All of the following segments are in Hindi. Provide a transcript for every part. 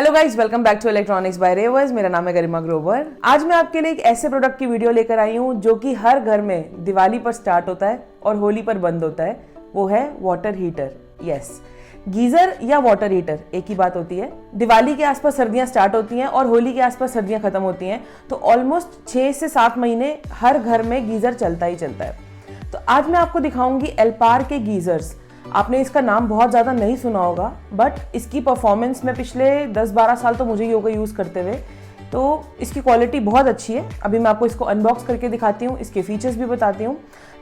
Hello guys, welcome back to electronics by रेवर्स। मेरा नाम है गरिमा ग्रोवर। आज मैं आपके लिए एक ऐसे प्रोडक्ट की वीडियो लेकर आई हूँ जो कि हर घर में दिवाली पर स्टार्ट होता है और होली पर बंद होता है। वो है वाटर हीटर। यस, गीजर या वाटर हीटर एक ही बात होती है। दिवाली के आसपास सर्दियां स्टार्ट होती हैं और होली के आसपास सर्दियां खत्म होती हैं, तो ऑलमोस्ट 6 से 7 महीने हर घर में गीजर चलता ही चलता है। तो आज मैं आपको दिखाऊंगी एल्पार के गीजर्स। आपने इसका नाम बहुत ज़्यादा नहीं सुना होगा, बट इसकी परफॉर्मेंस में पिछले 10-12 साल तो मुझे ही हो गए यूज़ करते हुए, तो इसकी क्वालिटी बहुत अच्छी है। अभी मैं आपको इसको अनबॉक्स करके दिखाती हूँ, इसके फीचर्स भी बताती हूँ।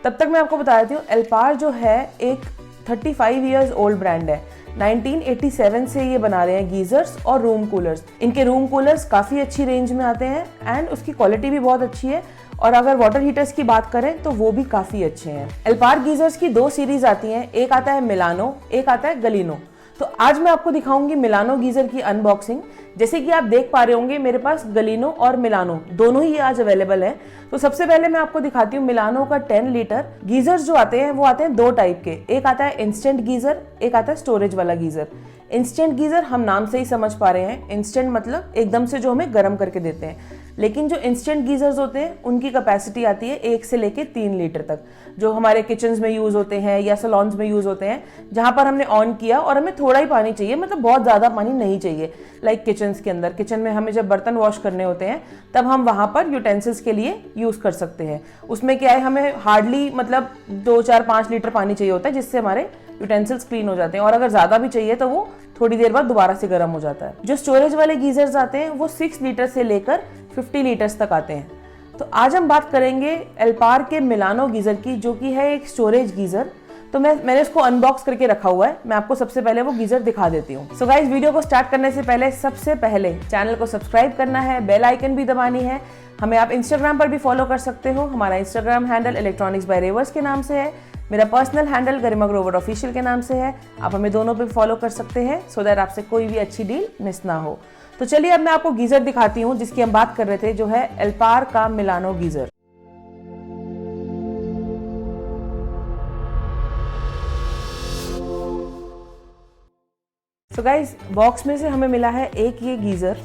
तब तक मैं आपको बता देती हूँ, एल्पार जो है एक 35 ईयर्स ओल्ड ब्रांड है। 1987 से ये बना रहे हैं गीजर्स और रूम कूलर्स। इनके रूम कूलर्स काफ़ी अच्छी रेंज में आते हैं एंड उसकी क्वालिटी भी बहुत अच्छी है। और अगर वाटर हीटर्स की बात करें तो वो भी काफ़ी अच्छे हैं। एल्पार गीजर्स की 2 सीरीज आती हैं, एक आता है मिलानो, एक आता है गलीनो। तो आज मैं आपको दिखाऊंगी मिलानो गीजर की अनबॉक्सिंग। जैसे कि आप देख पा रहे होंगे, मेरे पास गलीनो और मिलानो दोनों ही आज अवेलेबल है। तो सबसे पहले मैं आपको दिखाती हूँ मिलानो का 10 लीटर गीजर्स जो आते हैं वो आते हैं 2 टाइप के। एक आता है इंस्टेंट गीजर, एक आता है स्टोरेज वाला गीजर। इंस्टेंट गीजर हम नाम से ही समझ पा रहे हैं, इंस्टेंट मतलब एकदम से जो हमें गर्म करके देते हैं। लेकिन जो इंस्टेंट गीजर्स होते हैं उनकी कैपेसिटी आती है 1 से लेके 3 लीटर तक, जो हमारे किचन्स में यूज़ होते हैं या सलॉन्स में यूज़ होते हैं, जहाँ पर हमने ऑन किया और हमें थोड़ा ही पानी चाहिए, मतलब बहुत ज़्यादा पानी नहीं चाहिए। लाइक किचन्स के अंदर, किचन में हमें जब बर्तन वॉश करने होते हैं तब हम वहाँ पर यूटेंसिल्स के लिए यूज़ कर सकते हैं। उसमें क्या है, हमें हार्डली मतलब 2, 4, 5 लीटर पानी चाहिए होता है, जिससे हमारे यूटेंसिल्स क्लीन हो जाते हैं। और अगर ज़्यादा भी चाहिए तो वो थोड़ी देर बाद दोबारा से गर्म हो जाता है। जो स्टोरेज वाले गीजर्स आते हैं वो 6 लीटर से लेकर 50 लीटर्स तक आते हैं। तो आज हम बात करेंगे एल्पार के मिलानो गीजर की, जो कि है एक स्टोरेज गीजर। तो मैंने इसको अनबॉक्स करके रखा हुआ है। मैं आपको सबसे पहले वो गीजर दिखा देती हूँ। सो गाइस, वीडियो को स्टार्ट करने से पहले सबसे पहले चैनल को सब्सक्राइब करना है, बेल आइकन भी दबानी है। हमें आप इंस्टाग्राम पर भी फॉलो कर सकते हो। हमारा इंस्टाग्राम हैंडल इलेक्ट्रॉनिक्स बाय रेवर्स के नाम से है। मेरा पर्सनल हैंडल गरिमा ग्रोवर ऑफिशियल के नाम से है। आप हमें दोनों पे फॉलो कर सकते हैं सो दैट आपसे कोई भी अच्छी डील मिस ना हो। तो चलिए अब मैं आपको गीजर दिखाती हूँ जिसकी हम बात कर रहे थे, जो है एल्पार का Milano geyser. So guys, box में से हमें मिला है एक ये गीजर,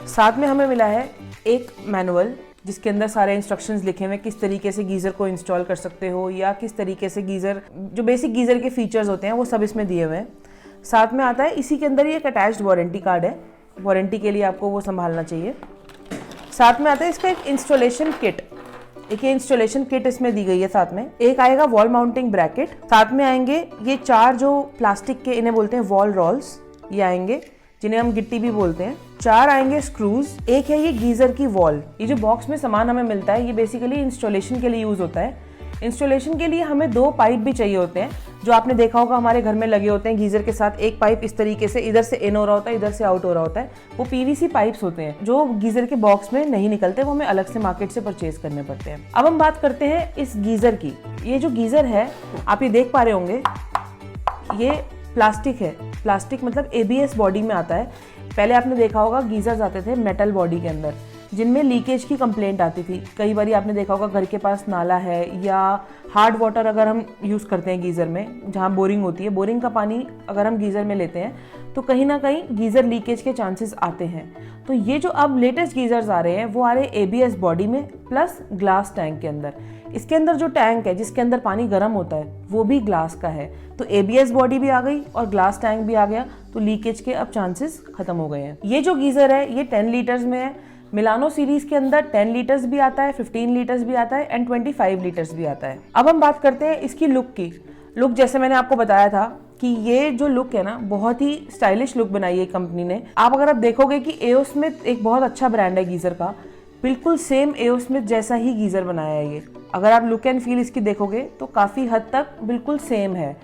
साथ में हमें मिला है एक मैनुअल जिसके अंदर सारे इंस्ट्रक्शंस लिखे हुए हैं, किस तरीके से गीज़र को इंस्टॉल कर सकते हो या किस तरीके से गीज़र, जो बेसिक गीज़र के फीचर्स होते हैं वो सब इसमें दिए हुए हैं। साथ में आता है इसी के अंदर ये एक अटैच्ड वारंटी कार्ड है, वारंटी के लिए आपको वो संभालना चाहिए। साथ में आता है इसका एक इंस्टॉलेशन किट, एक ये इंस्टॉलेशन किट इसमें दी गई है। साथ में एक आएगा वॉल माउंटिंग ब्रैकेट, साथ में आएंगे ये 4 जो प्लास्टिक के, इन्हें बोलते हैं वॉल रोल्स, ये आएंगे जिन्हें हम गिट्टी भी बोलते हैं। 4 आएंगे स्क्रूज, एक है ये गीजर की वॉल। ये जो बॉक्स में सामान हमें मिलता है ये बेसिकली इंस्टॉलेशन के लिए यूज होता है। इंस्टॉलेशन के लिए हमें 2 पाइप भी चाहिए होते हैं, जो आपने देखा होगा हमारे घर में लगे होते हैं गीजर के साथ। एक पाइप इस तरीके से इधर से इन हो रहा होता है, इधर से आउट हो रहा होता है। वो पीवीसी पाइप्स होते हैं जो गीजर के बॉक्स में नहीं निकलते, वो हमें अलग से मार्केट से परचेज करने पड़ते हैं। अब हम बात करते हैं इस गीजर की। ये जो गीजर है आप ये देख पा रहे होंगे, ये प्लास्टिक है। प्लास्टिक मतलब ABS बॉडी में आता है। पहले आपने देखा होगा गीजर्स आते थे मेटल बॉडी के अंदर, जिनमें लीकेज की कंप्लेंट आती थी। कई बार आपने देखा होगा घर के पास नाला है या हार्ड वाटर अगर हम यूज़ करते हैं गीज़र में, जहाँ बोरिंग होती है, बोरिंग का पानी अगर हम गीज़र में लेते हैं तो कहीं ना कहीं गीज़र लीकेज के चांसेस आते हैं। तो ये जो अब लेटेस्ट गीजर्स आ रहे हैं वो आ रहे हैं ABS बॉडी में प्लस ग्लास टैंक के अंदर। इसके अंदर जो टैंक है जिसके अंदर पानी गर्म होता है वो भी ग्लास का है। तो ABS बॉडी भी आ गई और ग्लास टैंक भी आ गया, तो लीकेज के अब चांसेस खत्म हो गए हैं। ये जो गीजर है ये 10 लीटर्स में है। मिलानो सीरीज के अंदर 10 लीटर्स भी आता है, 15 लीटर्स भी आता है एंड 25 लीटर्स भी आता है। अब हम बात करते हैं इसकी लुक की। लुक जैसे मैंने आपको बताया था कि ये जो लुक है ना, बहुत ही स्टाइलिश लुक बनाई है कंपनी ने। अगर आप देखोगे कि एओ स्मिथ एक बहुत अच्छा ब्रांड है गीजर का, बिल्कुल सेम एओ स्मिथ जैसा ही गीजर बनाया है ये। अगर आप लुक एंड फील इसकी देखोगे तो काफ़ी हद तक बिल्कुल सेम है।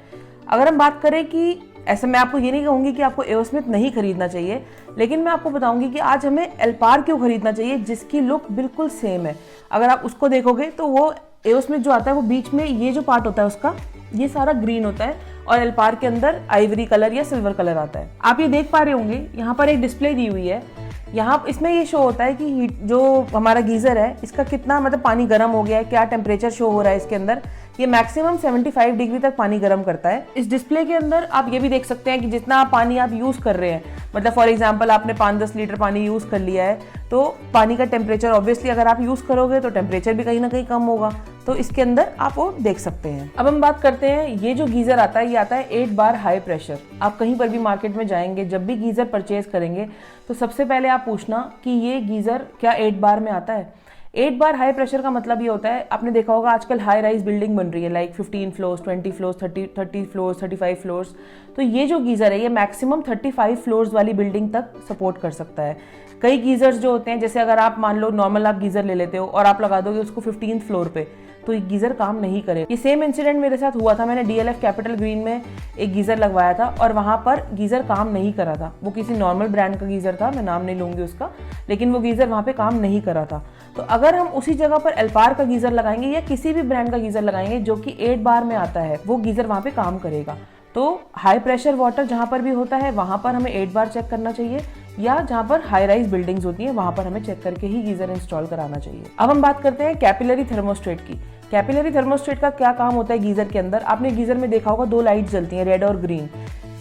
अगर हम बात करें कि ऐसे, मैं आपको ये नहीं कहूँगी कि आपको एओ स्मिथ नहीं खरीदना चाहिए, लेकिन मैं आपको बताऊँगी कि आज हमें एल्पार क्यों खरीदना चाहिए, जिसकी लुक बिल्कुल सेम है। अगर आप उसको देखोगे तो वो एओ स्मिथ जो आता है वो बीच में ये जो पार्ट होता है उसका, ये सारा ग्रीन होता है और एल्पार के अंदर आइवरी कलर या सिल्वर कलर आता है। आप ये देख पा रहे होंगे, यहाँ पर एक डिस्प्ले दी हुई है। यहाँ इसमें ये शो होता है कि जो हमारा गीजर है इसका कितना मतलब पानी गर्म हो गया है, क्या टेम्परेचर शो हो रहा है इसके अंदर, ये मैक्सिमम 75 डिग्री तक पानी गर्म करता है। इस डिस्प्ले के अंदर आप ये भी देख सकते हैं कि जितना पानी आप यूज़ कर रहे हैं, मतलब फॉर एग्जांपल आपने 5-10 लीटर पानी यूज़ कर लिया है, तो पानी का टेम्परेचर ऑब्वियसली अगर आप यूज़ करोगे तो टेम्परेचर भी कहीं ना कहीं कम होगा, तो इसके अंदर आप वो देख सकते हैं। अब हम बात करते हैं, ये जो गीज़र आता है ये आता है 8 बार हाई प्रेशर। आप कहीं पर भी मार्केट में जाएंगे, जब भी गीज़र परचेज करेंगे तो सबसे पहले आप पूछना कि ये गीज़र क्या 8 बार में आता है। 8 बार हाई प्रेशर का मतलब ये होता है, आपने देखा होगा आजकल हाई राइज बिल्डिंग बन रही है, like 15 floors, 20 floors, 30 floors, 35 floors. तो ये जो गीज़र है ये मैक्सिमम 35 फ्लोर्स वाली बिल्डिंग तक सपोर्ट कर सकता है। कई गीज़र्स जो होते हैं, जैसे अगर आप मान लो नॉर्मल आप गीज़र ले लेते हो और आप लगा दोगे उसको 15th फ्लोर पे, तो ये गीज़र काम नहीं करेगा। ये सेम इंसिडेंट मेरे साथ हुआ था। मैंने DLF कैपिटल ग्रीन में एक गीज़र लगवाया था और वहाँ पर गीज़र काम नहीं करा था। वो किसी नॉर्मल ब्रांड का गीज़र था, मैं नाम नहीं लूँगी उसका, लेकिन वो गीज़र वहाँ पे काम नहीं करा था। तो अगर हम उसी जगह पर एल्पार का गीज़र लगाएंगे या किसी भी ब्रांड का गीज़र लगाएंगे जो कि 8 बार में आता है, वो गीज़र वहाँ पे काम करेगा। तो हाई प्रेशर वाटर जहाँ पर भी होता है वहाँ पर हमें 8 बार चेक करना चाहिए, या जहाँ पर हाई राइज बिल्डिंग्स होती हैं वहाँ पर हमें चेक करके ही गीज़र इंस्टॉल कराना चाहिए। अब हम बात करते हैं कैपिलरी थर्मोस्टेट की। कैपिलरी थर्मोस्टेट का क्या काम होता है गीज़र के अंदर? आपने गीज़र में देखा होगा 2 लाइट जलती हैं, रेड और ग्रीन।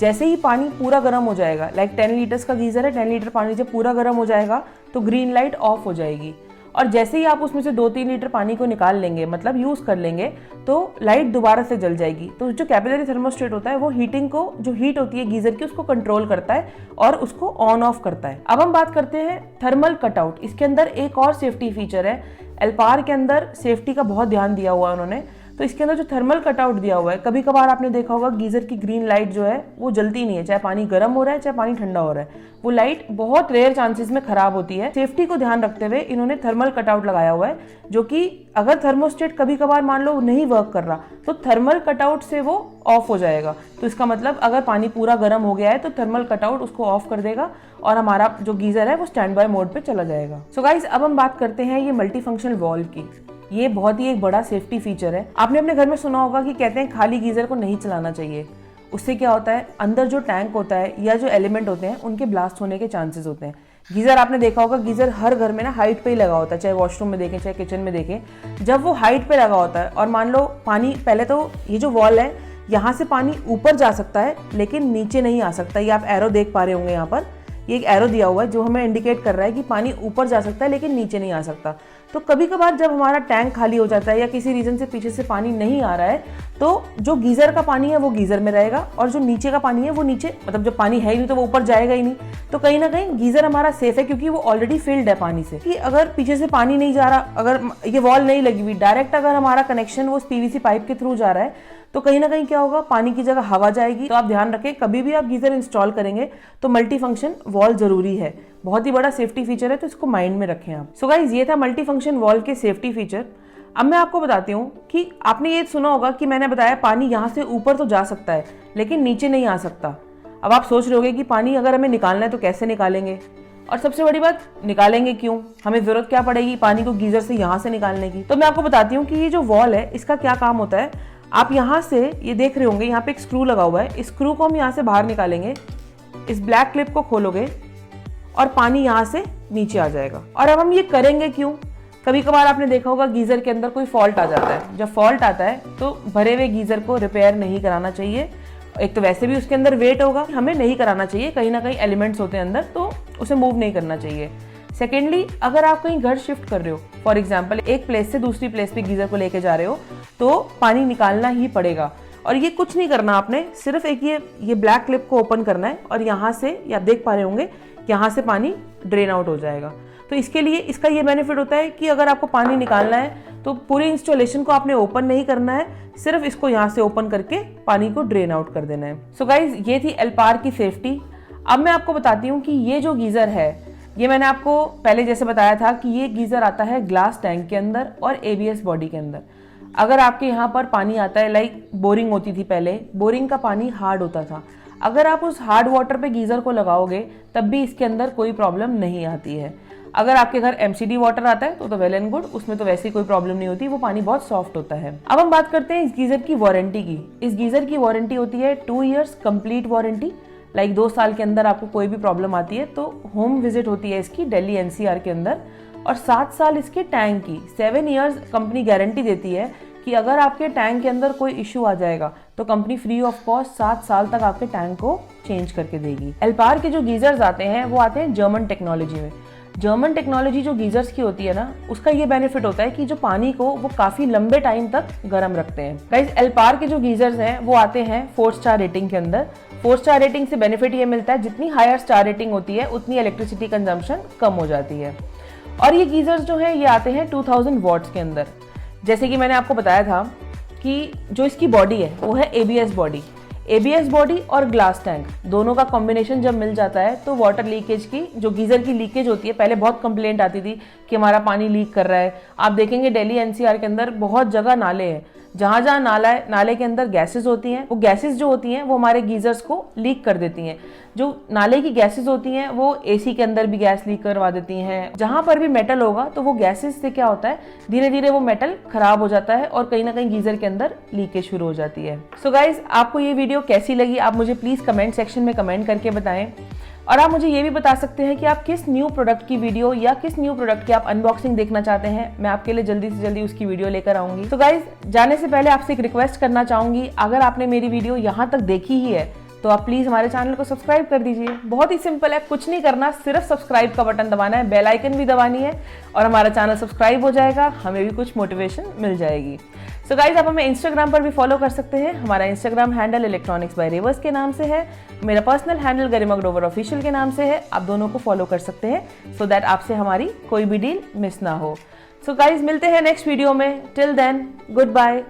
जैसे ही पानी पूरा गर्म हो जाएगा, लाइक 10 लीटर्स का गीज़र है, 10 लीटर पानी जब पूरा गर्म हो जाएगा तो ग्रीन लाइट ऑफ हो जाएगी, और जैसे ही आप उसमें से 2-3 लीटर पानी को निकाल लेंगे, मतलब यूज़ कर लेंगे, तो लाइट दोबारा से जल जाएगी। तो जो कैपिलरी थर्मोस्टेट होता है वो हीटिंग को, जो हीट होती है गीज़र की, उसको कंट्रोल करता है और उसको ऑन ऑफ करता है। अब हम बात करते हैं थर्मल कटआउट। इसके अंदर एक और सेफ्टी फीचर है। एल्पार के अंदर सेफ्टी का बहुत ध्यान दिया हुआ है उन्होंने। तो इसके अंदर जो थर्मल कटआउट दिया हुआ है, कभी कभार आपने देखा होगा गीज़र की ग्रीन लाइट जो है वो जलती नहीं है, चाहे पानी गर्म हो रहा है चाहे पानी ठंडा हो रहा है, वो लाइट बहुत रेयर चांसेस में खराब होती है। सेफ्टी को ध्यान रखते हुए इन्होंने थर्मल कटआउट लगाया हुआ है, जो कि अगर थर्मोस्टेट कभी कभार मान लो नहीं वर्क कर रहा तो थर्मल कटआउट से वो ऑफ हो जाएगा। तो इसका मतलब अगर पानी पूरा गर्म हो गया है तो थर्मल कटआउट उसको ऑफ कर देगा और हमारा जो गीज़र है वो स्टैंड बाय मोड पे चला जाएगा। सो गाइज, अब हम बात करते हैं ये मल्टी फंक्शनल वाल्व की। ये बहुत ही एक बड़ा सेफ्टी फीचर है। आपने अपने घर में सुना होगा कि कहते हैं खाली गीज़र को नहीं चलाना चाहिए। उससे क्या होता है, अंदर जो टैंक होता है या जो एलिमेंट होते हैं उनके ब्लास्ट होने के चांसेस होते हैं। गीज़र आपने देखा होगा, गीज़र हर घर में ना हाइट पे ही लगा होता है, चाहे वॉशरूम में देखें चाहे किचन में देखें। जब वो हाइट पे लगा होता है और मान लो पानी, पहले तो ये जो वॉल है यहाँ से पानी ऊपर जा सकता है लेकिन नीचे नहीं आ सकता। ये आप एरो देख पा रहे होंगे, यहाँ पर ये एक एरो दिया हुआ है जो हमें इंडिकेट कर रहा है कि पानी ऊपर जा सकता है लेकिन नीचे नहीं आ सकता। तो कभी कभार जब हमारा टैंक खाली हो जाता है या किसी रीजन से पीछे से पानी नहीं आ रहा है, तो जो गीज़र का पानी है वो गीज़र में रहेगा और जो नीचे का पानी है वो नीचे, मतलब जब पानी है ही नहीं तो वो ऊपर जाएगा ही नहीं। तो कहीं ना कहीं गीज़र हमारा सेफ है क्योंकि वो ऑलरेडी फिल्ड है पानी से। कि अगर पीछे से पानी नहीं जा रहा, अगर ये वॉल नहीं लगी हुई, डायरेक्ट अगर हमारा कनेक्शन वो PVC पाइप के थ्रू जा रहा है, तो कहीं ना कहीं क्या होगा, पानी की जगह हवा जाएगी। तो आप ध्यान रखें, कभी भी आप गीज़र इंस्टॉल करेंगे तो मल्टी फंक्शन वॉल जरूरी है। बहुत ही बड़ा सेफ्टी फीचर है, तो इसको माइंड में रखें आप। सो गाइज, ये था मल्टी फंक्शन वॉल के सेफ्टी फीचर। अब मैं आपको बताती हूँ कि आपने ये सुना होगा कि मैंने बताया पानी यहाँ से ऊपर तो जा सकता है लेकिन नीचे नहीं आ सकता। अब आप सोच रहे होगे कि पानी अगर हमें निकालना है तो कैसे निकालेंगे, और सबसे बड़ी बात, निकालेंगे क्यों, हमें जरूरत क्या पड़ेगी पानी को गीज़र से यहाँ से निकालने की। तो मैं आपको बताती हूँ कि ये जो वॉल है इसका क्या काम होता है। आप यहाँ से ये देख रहे होंगे, यहाँ पे एक स्क्रू लगा हुआ है, इस स्क्रू को हम यहाँ से बाहर निकालेंगे, इस ब्लैक क्लिप को खोलोगे और पानी यहाँ से नीचे आ जाएगा। और अब हम ये करेंगे क्यों? कभी कभार आपने देखा होगा गीज़र के अंदर कोई फॉल्ट आ जाता है। जब फॉल्ट आता है तो भरे हुए गीज़र को रिपेयर नहीं कराना चाहिए। एक तो वैसे भी उसके अंदर वेट होगा, हमें नहीं कराना चाहिए, कहीं ना कहीं एलिमेंट्स होते हैं अंदर, तो उसे मूव नहीं करना चाहिए। सेकेंडली, अगर आप कहीं घर शिफ्ट कर रहे हो, फॉर एग्जाम्पल एक प्लेस से दूसरी प्लेस पे गीज़र को लेके जा रहे हो, तो पानी निकालना ही पड़ेगा। और ये कुछ नहीं करना आपने, सिर्फ एक ये ब्लैक क्लिप को ओपन करना है और यहाँ से, आप देख पा रहे होंगे, यहाँ से पानी ड्रेन आउट हो जाएगा। तो इसके लिए इसका ये बेनिफिट होता है कि अगर आपको पानी निकालना है तो पूरे इंस्टॉलेशन को आपने ओपन नहीं करना है, सिर्फ इसको यहाँ से ओपन करके पानी को ड्रेन आउट कर देना है। सो गाइज, ये थी एल्पार की सेफ्टी। अब मैं आपको बताती हूँ कि ये जो गीज़र है, ये मैंने आपको पहले जैसे बताया था कि ये गीज़र आता है ग्लास टैंक के अंदर और ABS बॉडी के अंदर। अगर आपके यहाँ पर पानी आता है, लाइक बोरिंग होती थी पहले, बोरिंग का पानी हार्ड होता था, अगर आप उस हार्ड वाटर पे गीज़र को लगाओगे तब भी इसके अंदर कोई प्रॉब्लम नहीं आती है। अगर आपके घर MCD वाटर आता है तो वेल एंड गुड, उसमें तो वैसे ही कोई प्रॉब्लम नहीं होती, वो पानी बहुत सॉफ्ट होता है। अब हम बात करते हैं इस गीज़र की वारंटी की। इस गीज़र की वारंटी होती है 2 इयर्स कंप्लीट वारंटी, लाइक 2 साल के अंदर आपको कोई भी प्रॉब्लम आती है तो होम विजिट होती है इसकी दिल्ली NCR के अंदर, और 7 साल इसके टैंक की, 7 इयर्स कंपनी गारंटी देती है कि अगर आपके टैंक के अंदर कोई इशू आ जाएगा तो कंपनी फ्री ऑफ कॉस्ट 7 साल तक आपके टैंक को चेंज करके देगी। एल्पार के जो गीजर्स आते हैं वो आते हैं जर्मन टेक्नोलॉजी में। जर्मन टेक्नोलॉजी जो गीजर्स की होती है ना, उसका ये बेनिफिट होता है कि जो पानी को वो काफी लंबे टाइम तक गर्म रखते हैं। गाइस, एल्पार के जो गीजर्स हैं वो आते हैं 4 स्टार रेटिंग के अंदर। 4 स्टार रेटिंग से बेनिफिट ये मिलता है, जितनी हायर स्टार रेटिंग होती है उतनी इलेक्ट्रिसिटी कंजम्पशन कम हो जाती है। और ये गीजर्स जो है ये आते हैं 2000 वॉट्स के अंदर। जैसे कि मैंने आपको बताया था कि जो इसकी बॉडी है वो है ABS बॉडी। ABS बॉडी और ग्लास टैंक दोनों का कॉम्बिनेशन जब मिल जाता है तो वाटर लीकेज की, जो गीजर की लीकेज होती है, पहले बहुत कंप्लेंट आती थी कि हमारा पानी लीक कर रहा है। आप देखेंगे दिल्ली NCR के अंदर बहुत जगह नाले हैं, जहाँ जहाँ नाला है नाले के अंदर गैसेस होती हैं। वो गैसेस जो होती हैं वो हमारे गीजर्स को लीक कर देती हैं। जो नाले की गैसेस होती हैं वो AC के अंदर भी गैस लीक करवा देती हैं। जहाँ पर भी मेटल होगा तो वो गैसेस से क्या होता है, धीरे धीरे वो मेटल खराब हो जाता है और कहीं ना कहीं गीजर के अंदर लीकेज शुरू हो जाती है। सो गाइज, आपको ये वीडियो कैसी लगी आप मुझे प्लीज कमेंट सेक्शन में कमेंट करके बताएं। और आप मुझे ये भी बता सकते हैं कि आप किस न्यू प्रोडक्ट की वीडियो या किस न्यू प्रोडक्ट की आप अनबॉक्सिंग देखना चाहते हैं। मैं आपके लिए जल्दी से जल्दी उसकी वीडियो लेकर आऊंगी। तो गाइज, जाने से पहले आपसे एक रिक्वेस्ट करना चाहूंगी, अगर आपने मेरी वीडियो यहाँ तक देखी ही है तो आप प्लीज हमारे चैनल को सब्सक्राइब कर दीजिए। बहुत ही सिंपल है, कुछ नहीं करना, सिर्फ सब्सक्राइब का बटन दबाना है, बेल आइकन भी दबानी है और हमारा चैनल सब्सक्राइब हो जाएगा, हमें भी कुछ मोटिवेशन मिल जाएगी। सो गाइज, आप हमें इंस्टाग्राम पर भी फॉलो कर सकते हैं। हमारा इंस्टाग्राम हैंडल इलेक्ट्रॉनिक्स बाय रेवर्स के नाम से है। मेरा पर्सनल हैंडल गरिमा ग्रोवर ऑफिशियल के नाम से है। आप दोनों को फॉलो कर सकते हैं सो दैट आपसे हमारी कोई भी डील मिस ना हो। सो गाइज, मिलते हैं नेक्स्ट वीडियो में। Till then, good bye.